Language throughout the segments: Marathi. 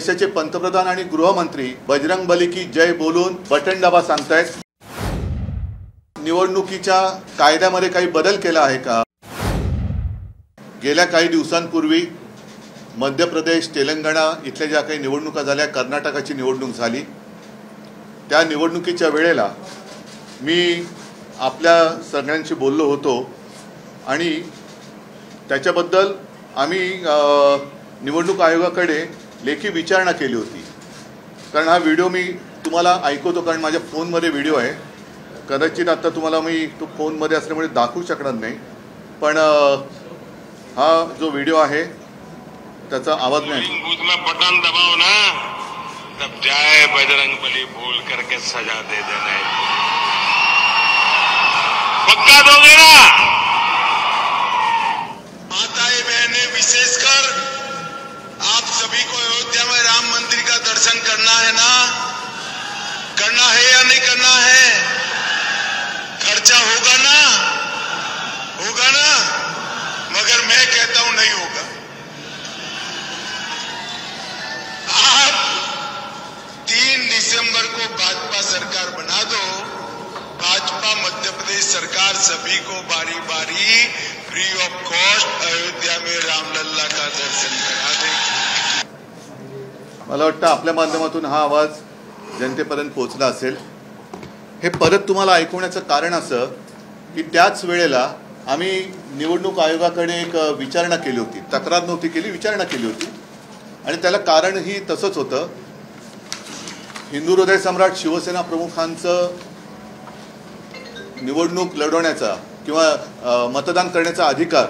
देशाचे पंतप्रधान आणि गृहमंत्री बजरंगबली की जय बोलून बटन दाबा सांगतायत। निवडणुकीच्या कायद्यामध्ये काही बदल केला आहे का? गेल्या काही दिवसांपूर्वी मध्य प्रदेश, तेलंगणा इथल्या ज्या काही निवडणुका झाल्या, कर्नाटकाची निवडणूक झाली, त्या निवडणुकीच्या वेळेला मी आपल्या सगळ्यांशी बोललो होतो आणि त्याच्याबद्दल आम्ही निवडणूक आयोगाकडे लेखी विचारणा केली होती। कारण हा व्हिडिओ मी तुम्हाला ऐकवतो, कारण माझ्या फोनमध्ये व्हिडिओ आहे। कदाचित आता तुम्हाला मी तो फोनमध्ये असल्यामुळे दाखवू शकणार नाही, पण हा जो व्हिडिओ आहे त्याचा आवाज नाही। बटन दबाओ ना, तब जाए बजरंगबली बोल करके सजा दे देना। पक्का दोगे ना? माताएं बहनें, विशेषकर आप सभी को अयोध्या में राम मंदिर का दर्शन करना है ना? करना है या नहीं करना है? खर्चा होगा ना? होगा ना? मगर मैं कहता हूं नहीं होगा। आप 3 दिसंबर को भाजपा सरकार बना दो। भाजपा मध्य प्रदेश सरकार सभी को बारी बारी फ्री ऑफ कॉस्ट अयोध्या में रामलल्ला का दर्शन करा देगी। मला वाटतं आपल्या माध्यमातून हा आवाज जनतेपर्यंत पोहोचला असेल। हे परत तुम्हाला ऐकवण्याचं कारण असं की त्याच वेळेला आम्ही निवडणूक आयोगाकडे एक विचारणा केली होती, तक्रार नव्हती केली, विचारणा केली होती। आणि त्याला कारणही तसंच होतं। हिंदू हृदय सम्राट शिवसेना प्रमुखांचं निवडणूक लढवण्याचा किंवा मतदान करण्याचा अधिकार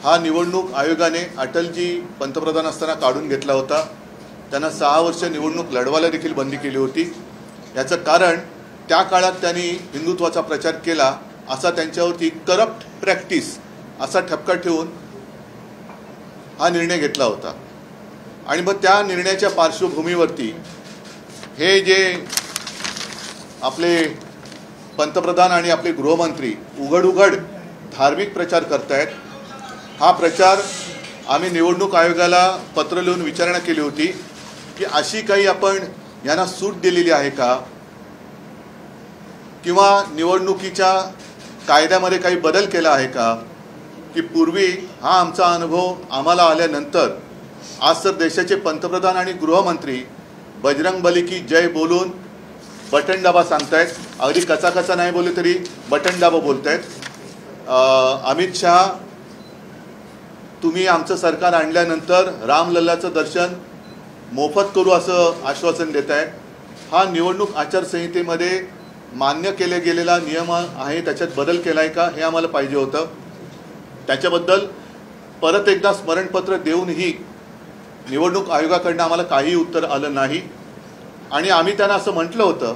हा निवडणूक आयोगाने अटलजी पंतप्रधान असताना काढून घेतला होता। त्यांना 6 वर्ष निवडणूक लढवायला देखील बंदी केली होती। याचं कारण त्या काळात त्यांनी हिंदुत्वाचा प्रचार केला असा त्यांच्यावरती करप्ट प्रॅक्टिस असा ठपका ठेवून हा निर्णय घेतला होता। आणि मग त्या निर्णयाच्या पार्श्वभूमीवरती हे जे आपले पंतप्रधान आणि आपले गृहमंत्री उघड धार्मिक प्रचार करतायत, हा प्रचार आम्ही निवडणूक आयोगाला पत्र लिहून विचारणा केली होती की अशी काही आपण यांना सूट दिलेली आहे का, किंवा निवडणुकीच्या कायद्यामध्ये काही बदल केला आहे का, की पूर्वी हा आमचा अनुभव आम्हाला आल्यानंतर आज तर देशाचे पंतप्रधान आणि गृहमंत्री बजरंगबली की जय बोलून बटन दाबा सांगतायत। अगदी कचा नाही बोलले तरी बटन दाबा बोलतायत। अमित शहा, तुम्ही आमचं सरकार आणल्यानंतर रामलल्लाचं दर्शन मोफत करू असं आश्वासन देत आहे। हा निवडणूक आचारसंहितेमध्ये मान्य केले गेलेला नियम आहे, त्याच्यात बदल केला आहे का हे आम्हाला पाहिजे होतं। त्याच्याबद्दल परत एकदा स्मरणपत्र देऊनही निवडणूक आयोगाकडनं आम्हाला काही उत्तर आलं नाही। आणि आम्ही त्यांना असं म्हटलं होतं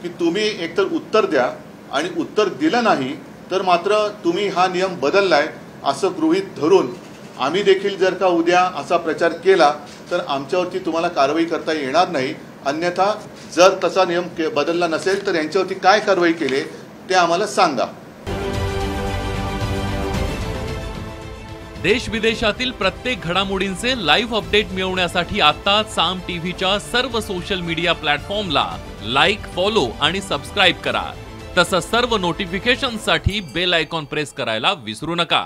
की तुम्ही एकतर उत्तर द्या, आणि उत्तर दिलं नाही तर मात्र तुम्ही हा नियम बदललाय असं गृहीत धरून आम्ही देखील जर का उद्या असा प्रचार केला तर आमच्यावरती तुम्हाला कारवाई करता येणार नाही। अन्यथा जर तसा नियम बदलला नसेल तर यांच्यावरती काय कारवाई केली ते आम्हाला सांगा। देश विदेशातील प्रत्येक घडामोडींचे लाईव्ह अपडेट मिळवण्यासाठी आता साम टीव्हीच्या सर्व सोशल मीडिया प्लॅटफॉर्मला लाईक, फॉलो आणि सबस्क्राईब करा। तसंच सर्व नोटिफिकेशनसाठी बेल आयकॉन प्रेस करायला विसरू नका।